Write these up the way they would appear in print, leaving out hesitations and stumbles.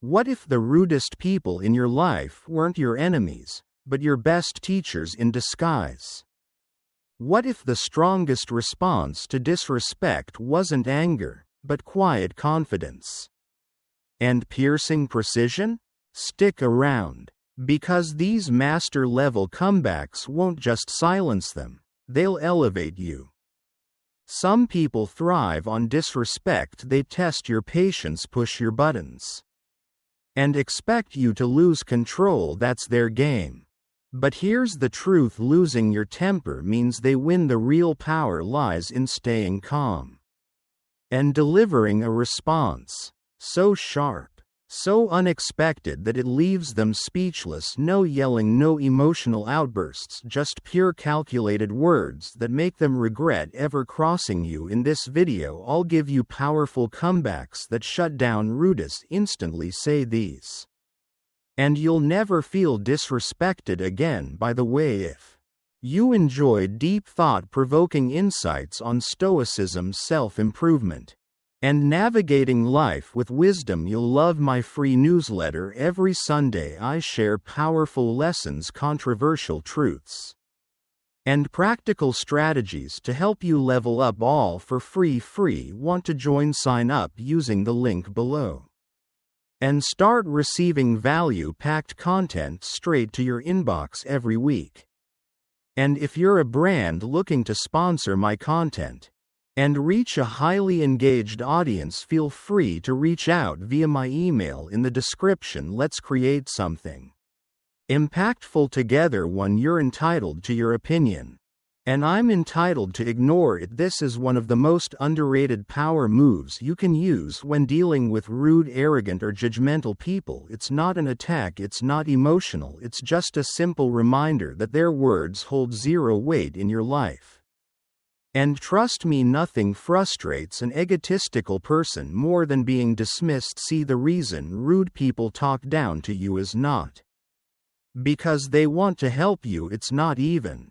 What if the rudest people in your life weren't your enemies, but your best teachers in disguise? What if the strongest response to disrespect wasn't anger, but quiet confidence? And piercing precision? Stick around, because these master-level comebacks won't just silence them, they'll elevate you. Some people thrive on disrespect. They test your patience, push your buttons, and expect you to lose control. That's their game. But here's the truth: losing your temper means they win. The real power lies in staying calm and delivering a response so sharp, so unexpected that it leaves them speechless. No yelling, no emotional outbursts, just pure calculated words that make them regret ever crossing you. In this video, I'll give you powerful comebacks that shut down rudest instantly. Say these, and you'll never feel disrespected again. By the way, if you enjoy deep, thought-provoking insights on stoicism, self-improvement, and navigating life with wisdom, you'll love my free newsletter. Every Sunday I share powerful lessons, controversial truths, and practical strategies to help you level up, all for free. Want to join? Sign up using the link below and start receiving value-packed content straight to your inbox every week. And if you're a brand looking to sponsor my content and reach a highly engaged audience, feel free to reach out via my email in the description. Let's create something impactful together. 1. You're entitled to your opinion, and I'm entitled to ignore it. This is one of the most underrated power moves you can use when dealing with rude, arrogant, or judgmental people. It's not an attack, it's not emotional, it's just a simple reminder that their words hold zero weight in your life. And trust me, nothing frustrates an egotistical person more than being dismissed. See, the reason rude people talk down to you is not because they want to help you, it's not even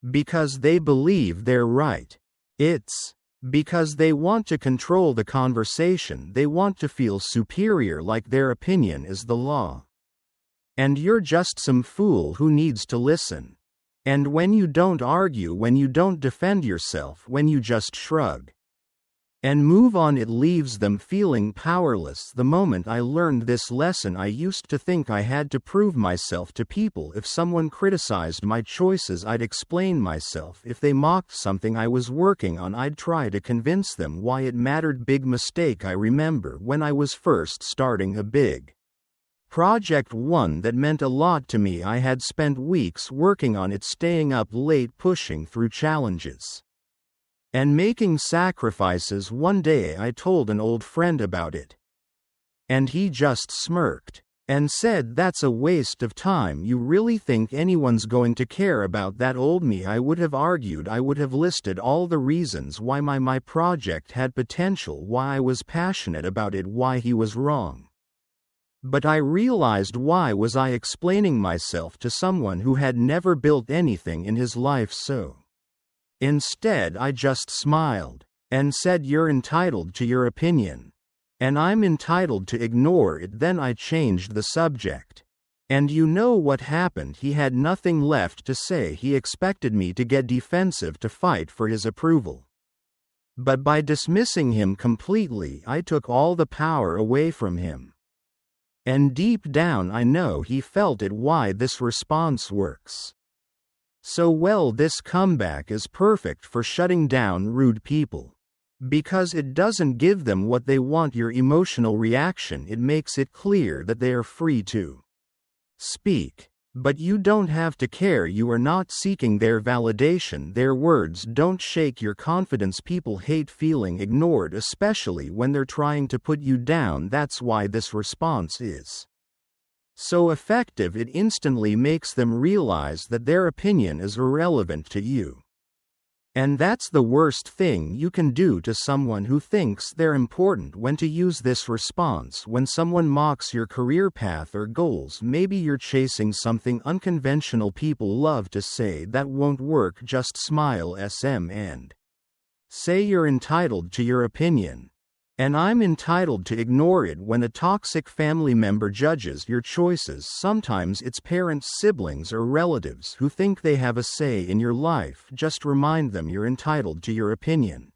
because they believe they're right. It's because they want to control the conversation. They want to feel superior, like their opinion is the law. And you're just some fool who needs to listen. And when you don't argue, when you don't defend yourself, when you just shrug and move on, it leaves them feeling powerless. The moment I learned this lesson, I used to think I had to prove myself to people. If someone criticized my choices, I'd explain myself. If they mocked something I was working on, I'd try to convince them why it mattered. Big mistake. I remember when I was first starting a big project, one that meant a lot to me. I had spent weeks working on it, staying up late, pushing through challenges, and making sacrifices. One day I told an old friend about it, and he just smirked and said, "That's a waste of time. You really think anyone's going to care about that old me?" I would have argued, I would have listed all the reasons why my project had potential, why I was passionate about it, why he was wrong. But I realized, why was I explaining myself to someone who had never built anything in his life? So instead, I just smiled and said, "You're entitled to your opinion, and I'm entitled to ignore it." Then I changed the subject. And you know what happened? He had nothing left to say. He expected me to get defensive, to fight for his approval. But by dismissing him completely, I took all the power away from him. And deep down, I know he felt it. Why this response works so well. This comeback is perfect for shutting down rude people, because it doesn't give them what they want, your emotional reaction. It makes it clear that they are free to speak, but you don't have to care. You are not seeking their validation. Their words don't shake your confidence. People hate feeling ignored, especially when they're trying to put you down. That's why this response is so effective. It instantly makes them realize that their opinion is irrelevant to you. And that's the worst thing you can do to someone who thinks they're important. When to use this response: when someone mocks your career path or goals. Maybe you're chasing something unconventional. People love to say, "That won't work." Just smile and say, "You're entitled to your opinion, And I'm entitled to ignore it when a toxic family member judges your choices. Sometimes it's parents, siblings, or relatives who think they have a say in your life. Just remind them you're entitled to your opinion.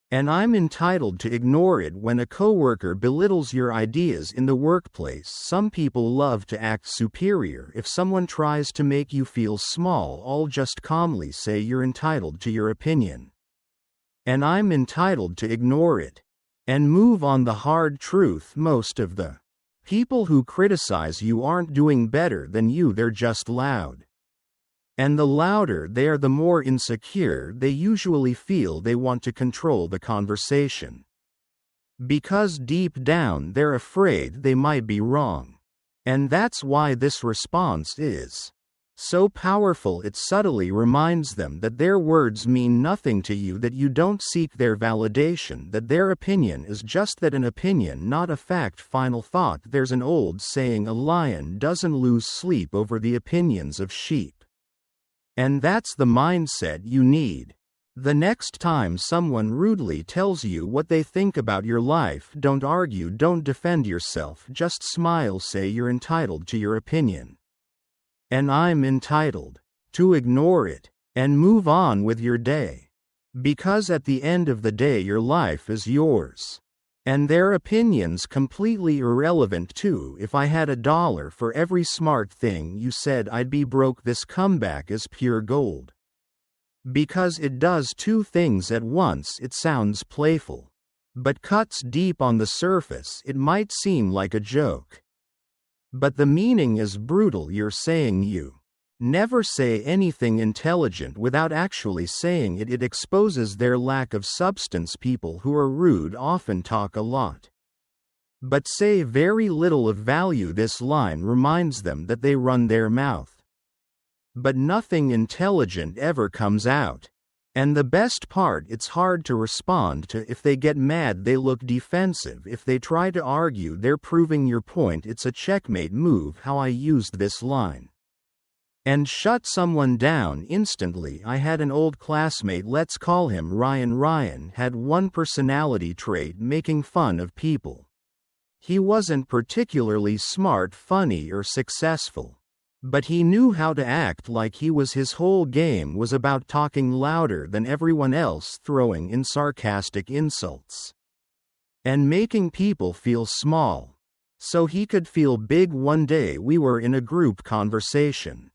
And I'm entitled to ignore it when a coworker belittles your ideas in the workplace. Some people love to act superior. If someone tries to make you feel small, I'll just calmly say you're entitled to your opinion. And I'm entitled to ignore it. And move on. The hard truth: most of the people who criticize you aren't doing better than you, they're just loud. And the louder they are, the more insecure they usually feel. They want to control the conversation. Because deep down they're afraid they might be wrong. And that's why this response is so powerful. It subtly reminds them that their words mean nothing to you, that you don't seek their validation, that their opinion is just that, an opinion, not a fact. Final thought: there's an old saying, a lion doesn't lose sleep over the opinions of sheep. And that's the mindset you need. The next time someone rudely tells you what they think about your life, don't argue, don't defend yourself, just smile, say you're entitled to your opinion. And I'm entitled to ignore it and move on with your day. Because at the end of the day, your life is yours. And their opinions completely irrelevant too. If I had $1 for every smart thing you said, I'd be broke. This comeback is pure gold. Because it does two things at once. It sounds playful, but cuts deep. On the surface, it might seem like a joke, but the meaning is brutal. You're saying you never say anything intelligent without actually saying it. It exposes their lack of substance. People who are rude often talk a lot, but say very little of value. This line reminds them that they run their mouth, but nothing intelligent ever comes out. And the best part: it's hard to respond to. If they get mad, they look defensive. If they try to argue, they're proving your point. It's a checkmate move. How I used this line and shut someone down instantly. I had an old classmate, let's call him Ryan. Ryan had one personality trait: making fun of people. He wasn't particularly smart, funny, or successful, but he knew how to act like he was. His whole game was about talking louder than everyone else, throwing in sarcastic insults, and making people feel small so he could feel big. One day we were in a group conversation,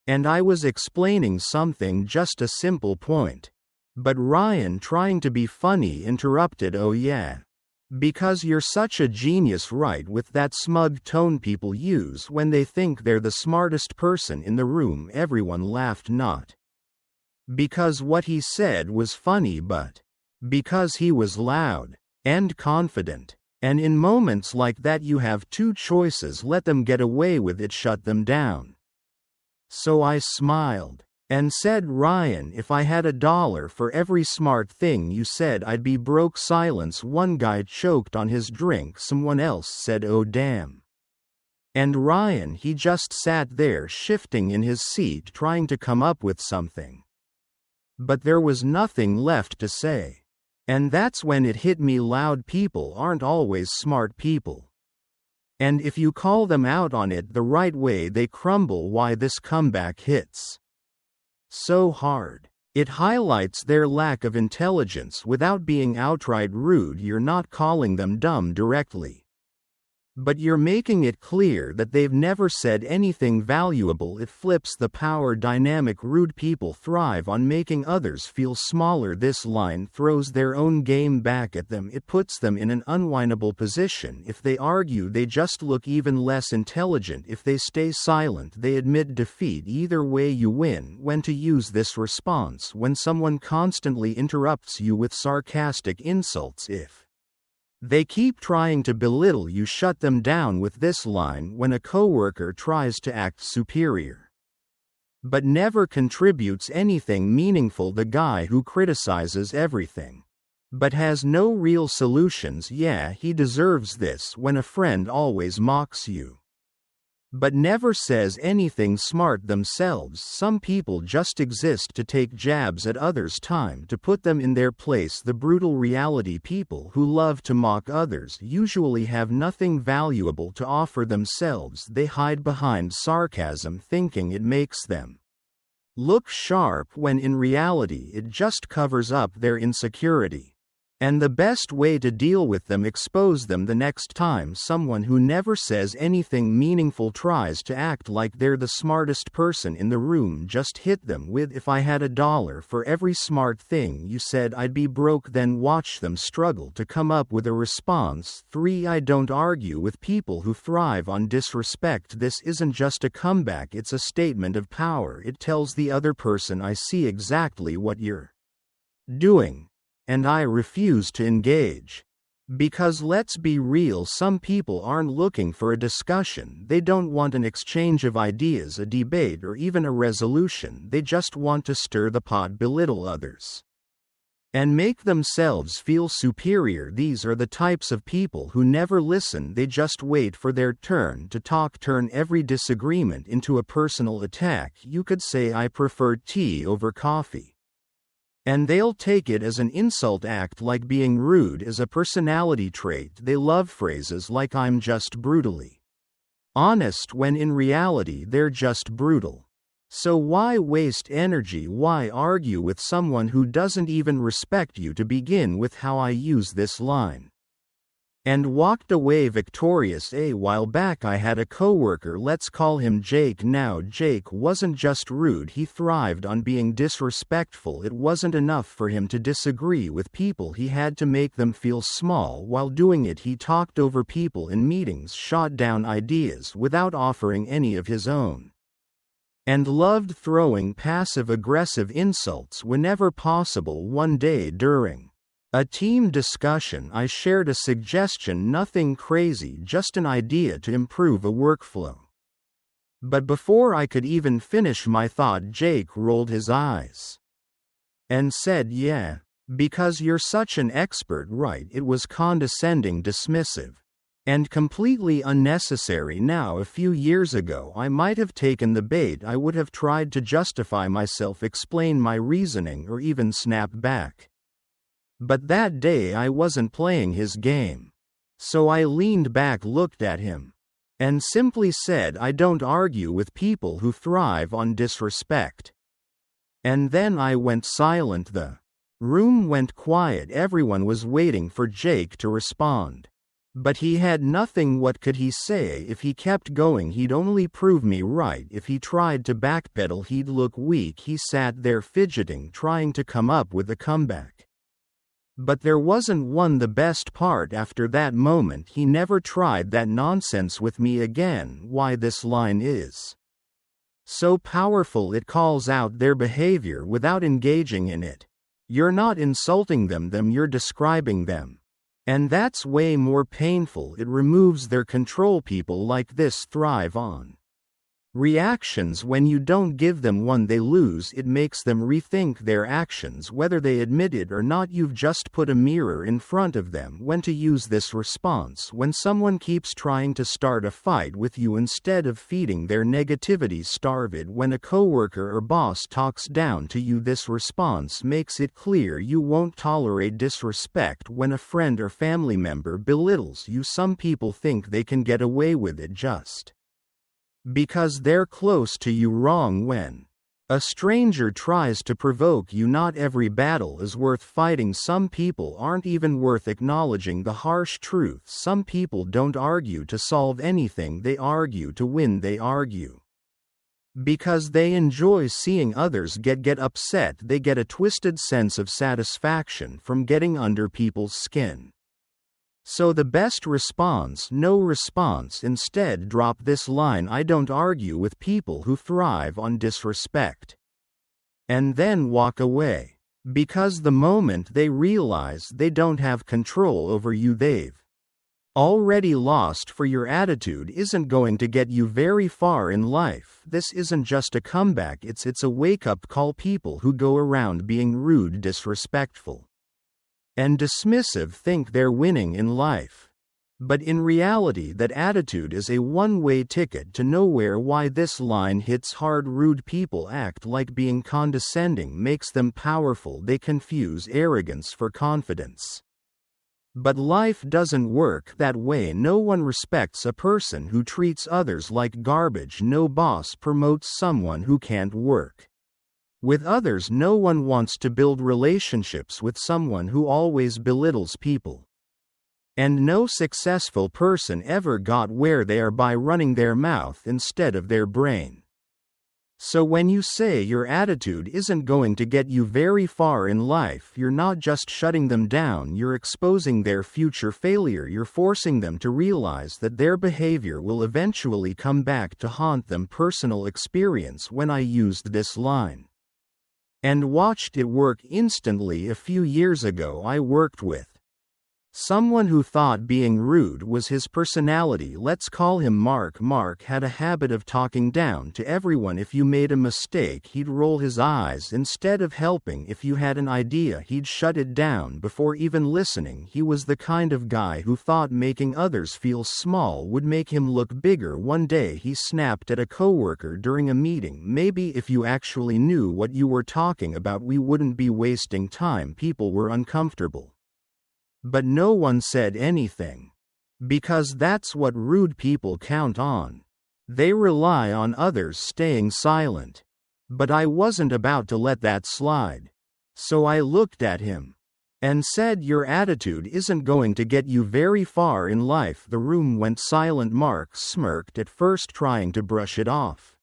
and I was explaining something, just a simple point, but Ryan, trying to be funny, interrupted. Oh yeah, because you're such a genius, right? With that smug tone people use when they think they're the smartest person in the room. Everyone laughed, not because what he said was funny, but because he was loud and confident. And in moments like that, you have two choices: let them get away with it, shut them down. So I smiled and said, Ryan, if I had $1 for every smart thing you said, I'd be broke. Silence. One guy choked on his drink. Someone else said, oh damn. And Ryan, he just sat there, shifting in his seat, trying to come up with something. But there was nothing left to say. And that's when it hit me: loud people aren't always smart people. And if you call them out on it the right way, they crumble. Why this comeback hits so hard? It highlights their lack of intelligence without being outright rude. You're not calling them dumb directly, but you're making it clear that they've never said anything valuable. It flips the power dynamic. Rude people thrive on making others feel smaller. This line throws their own game back at them. It puts them in an unwinnable position. If they argue, they just look even less intelligent. If they stay silent, they admit defeat. Either way, you win. When to use this response: when someone constantly interrupts you with sarcastic insults. If they keep trying to belittle you, shut them down with this line. When a coworker tries to act superior but never contributes anything meaningful, the guy who criticizes everything but has no real solutions, yeah, he deserves this. When a friend always mocks you but never says anything smart themselves. Some people just exist to take jabs at others' time to put them in their place. The brutal reality: people who love to mock others usually have nothing valuable to offer themselves. They hide behind sarcasm, thinking it makes them look sharp, when in reality it just covers up their insecurity. And the best way to deal with them: expose them the next time someone who never says anything meaningful tries to act like they're the smartest person in the room. Just hit them with, "If I had $1 for every smart thing you said, I'd be broke." Then watch them struggle to come up with a response. 3. I don't argue with people who thrive on disrespect. This isn't just a comeback, it's a statement of power. It tells the other person, "I see exactly what you're doing, and I refuse to engage." Because let's be real, some people aren't looking for a discussion. They don't want an exchange of ideas, a debate, or even a resolution. They just want to stir the pot, belittle others, and make themselves feel superior. These are the types of people who never listen. They just wait for their turn to talk, turn every disagreement into a personal attack. You could say, "I prefer tea over coffee," and they'll take it as an insult. Act like being rude is a personality trait. They love phrases like, "I'm just brutally honest," when in reality they're just brutal. So why waste energy? Why argue with someone who doesn't even respect you? To begin with, how I use this line and walked away victorious. A while back I had a coworker, let's call him Jake. Now Jake wasn't just rude, he thrived on being disrespectful. It wasn't enough for him to disagree with people, he had to make them feel small. While doing it, he talked over people in meetings, shot down ideas without offering any of his own, and loved throwing passive-aggressive insults whenever possible. One day during a team discussion, I shared a suggestion, nothing crazy, just an idea to improve a workflow. But before I could even finish my thought, Jake rolled his eyes and said, "Yeah, because you're such an expert, right?" It was condescending, dismissive, and completely unnecessary. Now, a few years ago, I might have taken the bait. I would have tried to justify myself, explain my reasoning, or even snap back. But that day I wasn't playing his game. So I leaned back, looked at him, and simply said, "I don't argue with people who thrive on disrespect." And then I went silent. The room went quiet. Everyone was waiting for Jake to respond. But he had nothing. What could he say? If he kept going, he'd only prove me right. If he tried to backpedal, he'd look weak. He sat there fidgeting, trying to come up with a comeback. But there wasn't one. The best part: after that moment, he never tried that nonsense with me again. Why this line is so powerful: it calls out their behavior without engaging in it. You're not insulting them, you're describing them. And that's way more painful. It removes their control. People like this thrive on reactions. When you don't give them one, they lose. It makes them rethink their actions, whether they admit it or not. You've just put a mirror in front of them. When to use this response: when someone keeps trying to start a fight with you instead of feeding their negativity, starve it. When a coworker or boss talks down to you, this response makes it clear you won't tolerate disrespect. When a friend or family member belittles you, some people think they can get away with it just because they're close to you. Wrong. When a stranger tries to provoke you, not every battle is worth fighting. Some people aren't even worth acknowledging the harsh truth. Some people don't argue to solve anything, they argue to win. They argue because they enjoy seeing others get upset. They get a twisted sense of satisfaction from getting under people's skin. So the best response: no response. Instead, drop this line: I don't argue with people who thrive on disrespect. And then walk away. Because the moment they realize they don't have control over you, they've already lost. For your attitude isn't going to get you very far in life. This isn't just a comeback, it's a wake-up call. People who go around being rude, disrespectful, and dismissive think they're winning in life. But in reality, that attitude is a one-way ticket to nowhere. Why this line hits hard: rude people act like being condescending makes them powerful. They confuse arrogance for confidence. But life doesn't work that way. No one respects a person who treats others like garbage. No boss promotes someone who can't work with others. No one wants to build relationships with someone who always belittles people. And no successful person ever got where they are by running their mouth instead of their brain. So when you say your attitude isn't going to get you very far in life, you're not just shutting them down, you're exposing their future failure. You're forcing them to realize that their behavior will eventually come back to haunt them. Personal experience: when I used this line and watched it work instantly a few years ago, I worked with someone who thought being rude was his personality. Let's call him Mark. Mark had a habit of talking down to everyone. If you made a mistake, he'd roll his eyes. Instead of helping, if you had an idea, he'd shut it down before even listening. He was the kind of guy who thought making others feel small would make him look bigger. One day he snapped at a coworker during a meeting: maybe if you actually knew what you were talking about, we wouldn't be wasting time. People were uncomfortable. But no one said anything. Because that's what rude people count on. They rely on others staying silent. But I wasn't about to let that slide. So I looked at him and said, your attitude isn't going to get you very far in life. The room went silent. Mark smirked, at first trying to brush it off.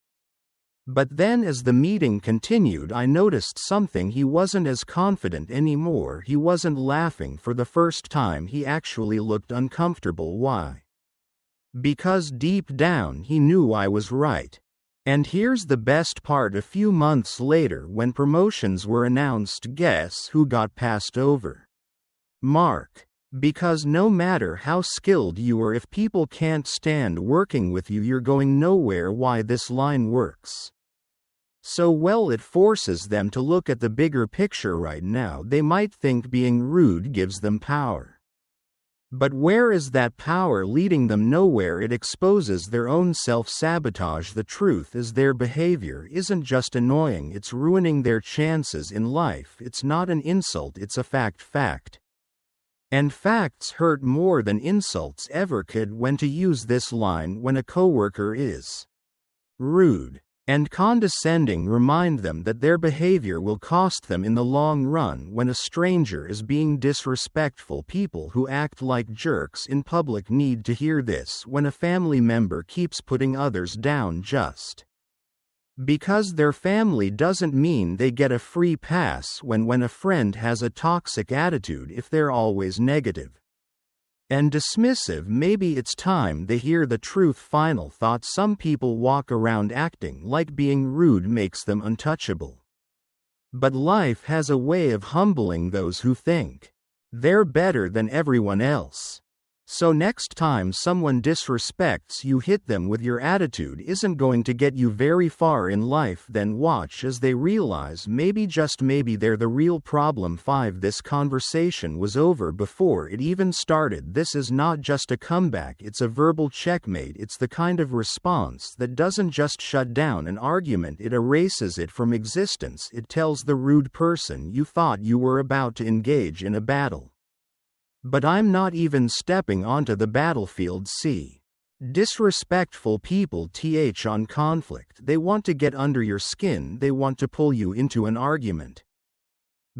But then as the meeting continued, I noticed something. He wasn't as confident anymore. He wasn't laughing for the first time. He actually looked uncomfortable. Why? Because deep down he knew I was right. And here's the best part: a few months later, when promotions were announced, guess who got passed over? Mark. Because no matter how skilled you are, if people can't stand working with you, you're going nowhere. Why this line works so well: it forces them to look at the bigger picture. Right now, they might think being rude gives them power. But where is that power leading them? Nowhere. It exposes their own self-sabotage. The truth is, their behavior isn't just annoying, it's ruining their chances in life. It's not an insult, it's a fact. And facts hurt more than insults ever could. When to use this line: when a coworker is rude and condescending, remind them that their behavior will cost them in the long run. When a stranger is being disrespectful, people who act like jerks in public need to hear this. When a family member keeps putting others down just because their family, doesn't mean they get a free pass. When a friend has a toxic attitude, if they're always negative and dismissive, maybe it's time they hear the truth. Final thought: some people walk around acting like being rude makes them untouchable. But life has a way of humbling those who think they're better than everyone else. So next time someone disrespects you, hit them with your attitude isn't going to get you very far in life. Then watch as they realize, maybe, just maybe, they're the real problem. 5. This conversation was over before it even started. This is not just a comeback, it's a verbal checkmate. It's the kind of response that doesn't just shut down an argument, it erases it from existence. It tells the rude person, you thought you were about to engage in a battle, but I'm not even stepping onto the battlefield. See, disrespectful people on conflict. They want to get under your skin, they want to pull you into an argument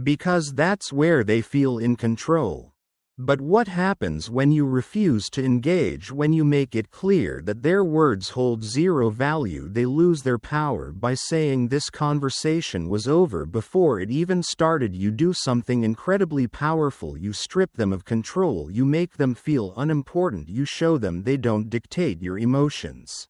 because that's where they feel in control. But what happens when you refuse to engage? When you make it clear that their words hold zero value, they lose their power. By saying this conversation was over before it even started, you do something incredibly powerful. You strip them of control, you make them feel unimportant, you show them they don't dictate your emotions.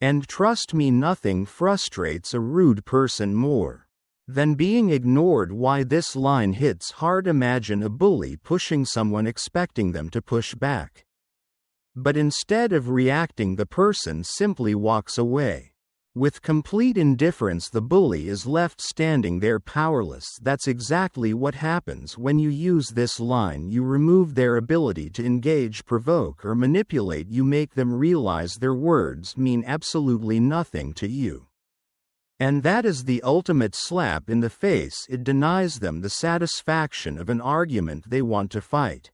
And trust me, nothing frustrates a rude person more than being ignored. Why this line hits hard: imagine a bully pushing someone, expecting them to push back. But instead of reacting, the person simply walks away. With complete indifference, the bully is left standing there powerless. That's exactly what happens when you use this line. You remove their ability to engage, provoke, or manipulate. You make them realize their words mean absolutely nothing to you. And that is the ultimate slap in the face. It denies them the satisfaction of an argument they want to fight.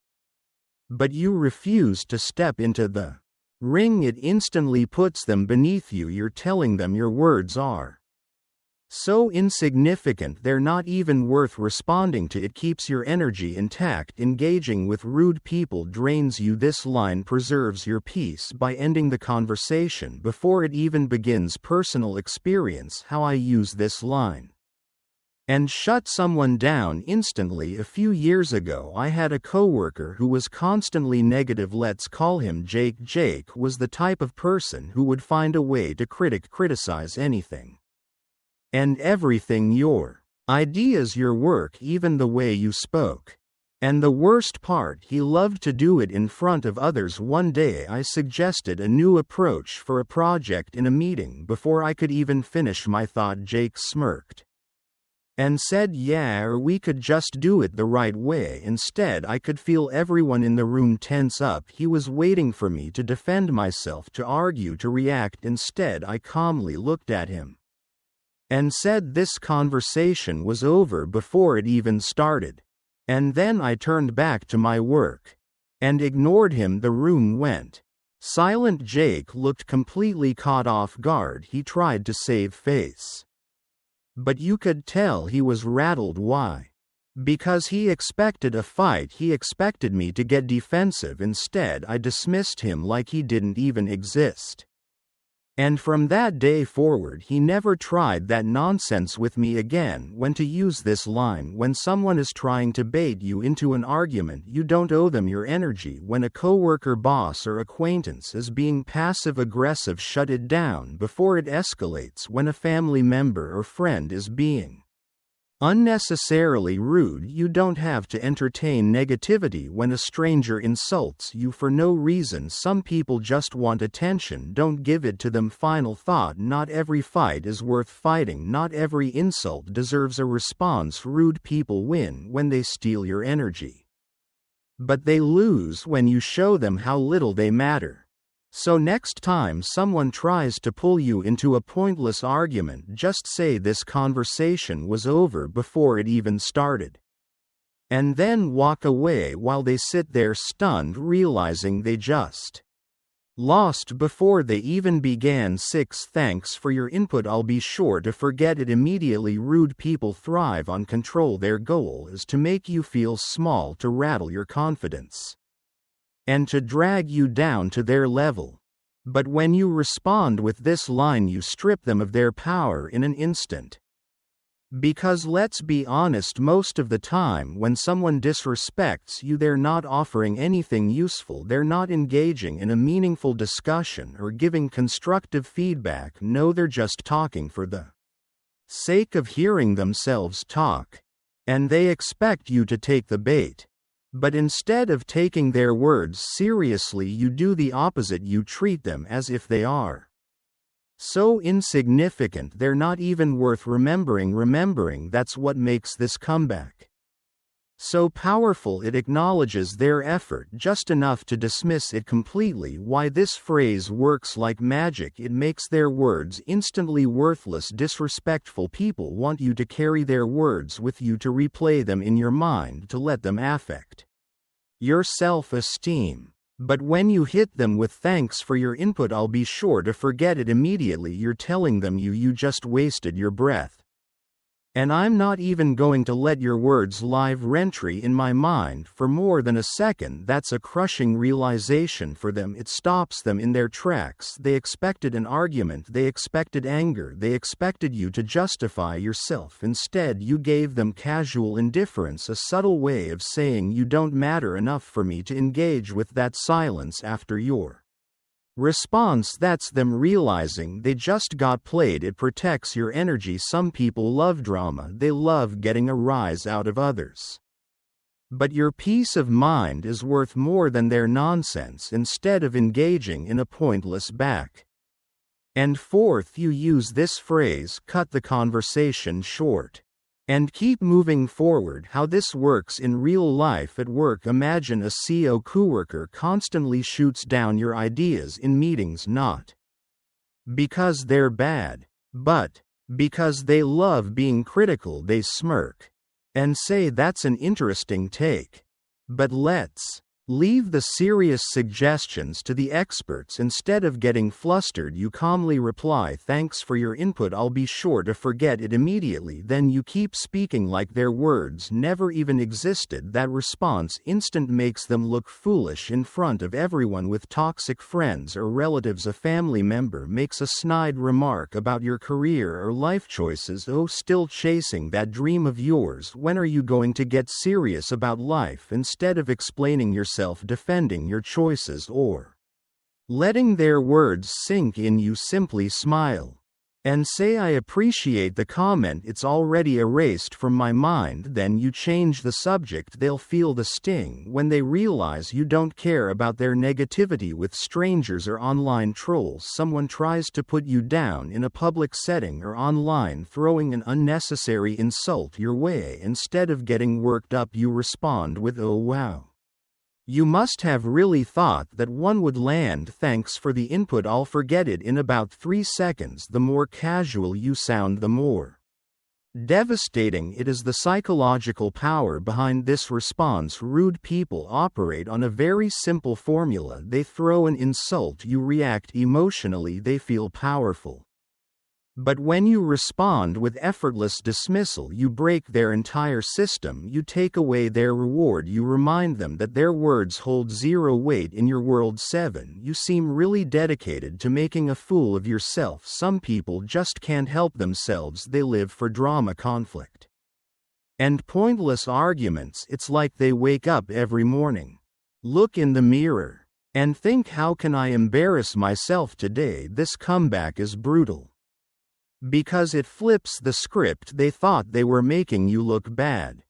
But you refuse to step into the ring. It instantly puts them beneath you. You're telling them your words are so insignificant they're not even worth responding to. It keeps your energy intact. Engaging with rude people drains you. This line preserves your peace by ending the conversation before it even begins. Personal experience: how I use this line and shut someone down instantly. A few years ago, I had a coworker who was constantly negative. Let's call him Jake. Jake was the type of person who would find a way to criticize anything and everything: your ideas, your work, even the way you spoke. And the worst part, he loved to do it in front of others. One day I suggested a new approach for a project in a meeting. Before I could even finish my thought, Jake smirked and said, "Yeah, or we could just do it the right way." Instead, I could feel everyone in the room tense up. He was waiting for me to defend myself, to argue, to react. Instead, I calmly looked at him and said this conversation was over before it even started. And then I turned back to my work and ignored him. The room went silent. Jake looked completely caught off guard. He tried to save face, but you could tell he was rattled. Why? Because he expected a fight. He expected me to get defensive. Instead, I dismissed him like he didn't even exist. And from that day forward, he never tried that nonsense with me again. When to use this line: when someone is trying to bait you into an argument, you don't owe them your energy. When a coworker, boss, or acquaintance is being passive-aggressive, shut it down before it escalates. When a family member or friend is being unnecessarily rude, you don't have to entertain negativity. When a stranger insults you for no reason, some people just want attention. Don't give it to them. Final thought: not every fight is worth fighting. Not every insult deserves a response. Rude people win when they steal your energy, but they lose when you show them how little they matter. So next time someone tries to pull you into a pointless argument, just say this conversation was over before it even started. And then walk away while they sit there stunned, realizing they just lost before they even began. 6. Thanks for your input. I'll be sure to forget it immediately. Rude people thrive on control. Their goal is to make you feel small, to rattle your confidence, and to drag you down to their level. But when you respond with this line, you strip them of their power in an instant. Because let's be honest, most of the time when someone disrespects you, they're not offering anything useful. They're not engaging in a meaningful discussion or giving constructive feedback. No, they're just talking for the sake of hearing themselves talk. And they expect you to take the bait. But instead of taking their words seriously, you do the opposite. You treat them as if they are so insignificant they're not even worth remembering. That's what makes this comeback so powerful. It acknowledges their effort just enough to dismiss it completely. Why this phrase works like magic: it makes their words instantly worthless. Disrespectful people want you to carry their words with you, to replay them in your mind, to let them affect your self-esteem. But when you hit them with "thanks for your input, I'll be sure to forget it immediately," you're telling them you just wasted your breath. And I'm not even going to let your words live rentry in my mind for more than a second. That's a crushing realization for them. It stops them in their tracks. They expected an argument, they expected anger, they expected you to justify yourself. Instead, you gave them casual indifference, a subtle way of saying you don't matter enough for me to engage with. That silence after your response, that's them realizing they just got played. It protects your energy. Some people love drama, they love getting a rise out of others. But your peace of mind is worth more than their nonsense. Instead of engaging in a pointless back And fourth, you use this phrase, cut the conversation short. And keep moving forward. How this works in real life at work: imagine a CEO coworker constantly shoots down your ideas in meetings, not because they're bad, but because they love being critical. They smirk and say, "That's an interesting take, but let's leave the serious suggestions to the experts." Instead of getting flustered, you calmly reply, "Thanks for your input, I'll be sure to forget it immediately." Then you keep speaking like their words never even existed. That response instant makes them look foolish in front of everyone. With toxic friends or relatives, a family member makes a snide remark about your career or life choices. "Oh, still chasing that dream of yours? When are you going to get serious about life?" Instead of explaining yourself, defending your choices, or letting their words sink in, you simply smile and say, "I appreciate the comment, it's already erased from my mind." Then you change the subject. They'll feel the sting when they realize you don't care about their negativity. With strangers or online trolls, someone tries to put you down in a public setting or online, throwing an unnecessary insult your way. Instead of getting worked up, you respond with, "Oh wow, you must have really thought that one would land. Thanks for the input, I'll forget it in about 3 seconds." The more casual you sound, the more devastating it is. The psychological power behind this response: rude people operate on a very simple formula. They throw an insult, you react emotionally, they feel powerful. But when you respond with effortless dismissal, you break their entire system. You take away their reward. You remind them that their words hold zero weight in your world. 7. You seem really dedicated to making a fool of yourself. Some people just can't help themselves. They live for drama, conflict, and pointless arguments. It's like they wake up every morning, look in the mirror, and think, "How can I embarrass myself today?" This comeback is brutal because it flips the script. They thought they were making you look bad,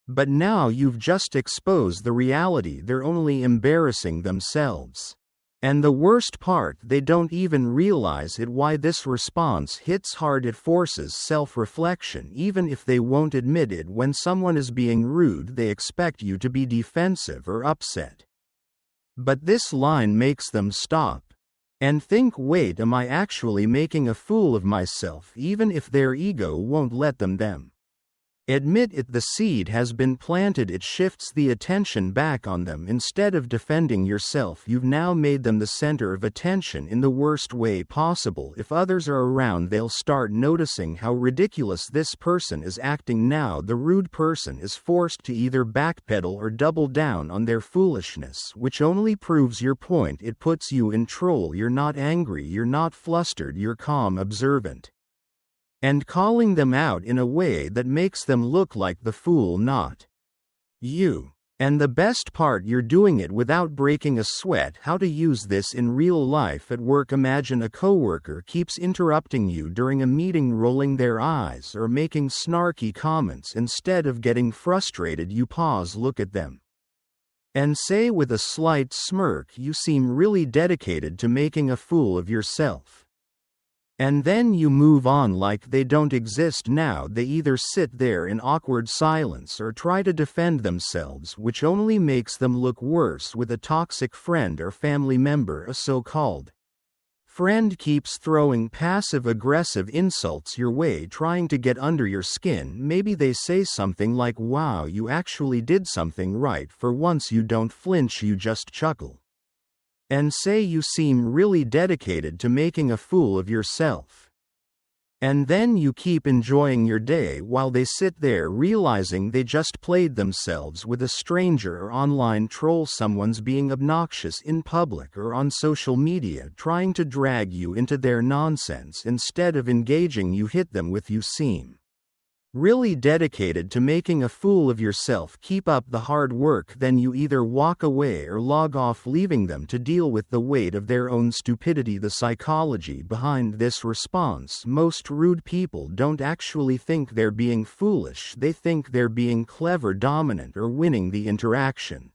but now you've just exposed the reality: they're only embarrassing themselves. And the worst part, they don't even realize it. Why this response hits hard: it forces self-reflection. Even if they won't admit it, when someone is being rude, they expect you to be defensive or upset. But this line makes them stop and think, "Wait, am I actually making a fool of myself?" Even if their ego won't let them admit it, the seed has been planted. It shifts the attention back on them. Instead of defending yourself, you've now made them the center of attention in the worst way possible. If others are around, they'll start noticing how ridiculous this person is acting. Now the rude person is forced to either backpedal or double down on their foolishness, which only proves your point. It puts you in control. You're not angry, you're not flustered, you're calm, observant, and calling them out in a way that makes them look like the fool, not you. And the best part, you're doing it without breaking a sweat. How to use this in real life at work: imagine a coworker keeps interrupting you during a meeting, rolling their eyes or making snarky comments. Instead of getting frustrated, you pause, look at them, and say with a slight smirk, "You seem really dedicated to making a fool of yourself." And then you move on like they don't exist. Now they either sit there in awkward silence or try to defend themselves, which only makes them look worse. With a toxic friend or family member, a so-called friend keeps throwing passive-aggressive insults your way, trying to get under your skin. Maybe they say something like, "Wow, you actually did something right. For once you don't flinch." You just chuckle and say, "You seem really dedicated to making a fool of yourself." And then you keep enjoying your day while they sit there realizing they just played themselves with a stranger or online troll. Someone's being obnoxious in public or on social media, trying to drag you into their nonsense. Instead of engaging, you hit them with, "You seem really dedicated to making a fool of yourself. Keep up the hard work." Then you either walk away or log off, leaving them to deal with the weight of their own stupidity. The psychology behind this response: most rude people don't actually think they're being foolish. They think they're being clever, dominant, or winning the interaction.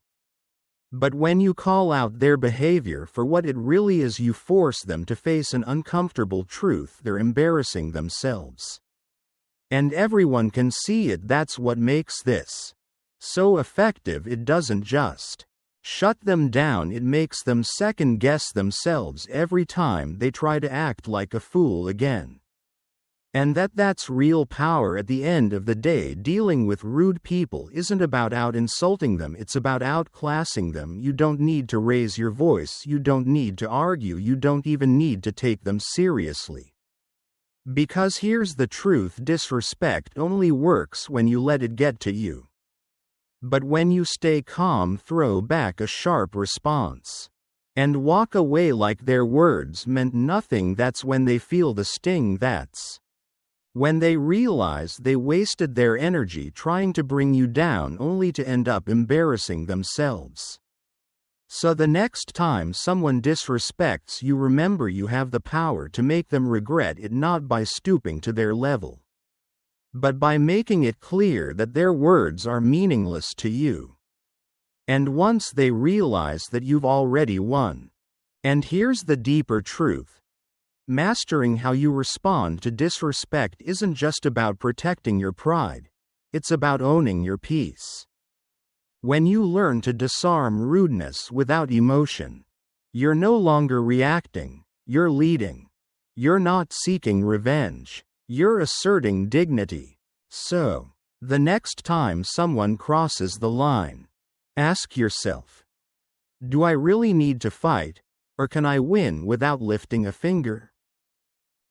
But when you call out their behavior for what it really is, you force them to face an uncomfortable truth: they're embarrassing themselves. And everyone can see it. That's what makes this so effective. It doesn't just shut them down, it makes them second guess themselves every time they try to act like a fool again. And that's real power. At the end of the day, dealing with rude people isn't about out insulting them, it's about outclassing them. You don't need to raise your voice, you don't need to argue, you don't even need to take them seriously. Because here's the truth: disrespect only works when you let it get to you. But when you stay calm, throw back a sharp response, and walk away like their words meant nothing, that's when they feel the sting. That's when they realize they wasted their energy trying to bring you down only to end up embarrassing themselves. So the next time someone disrespects you, remember you have the power to make them regret it, not by stooping to their level, but by making it clear that their words are meaningless to you. And once they realize that, you've already won. And here's the deeper truth: mastering how you respond to disrespect isn't just about protecting your pride, it's about owning your peace. When you learn to disarm rudeness without emotion, you're no longer reacting, you're leading. You're not seeking revenge, you're asserting dignity. So, the next time someone crosses the line, ask yourself, do I really need to fight, or can I win without lifting a finger?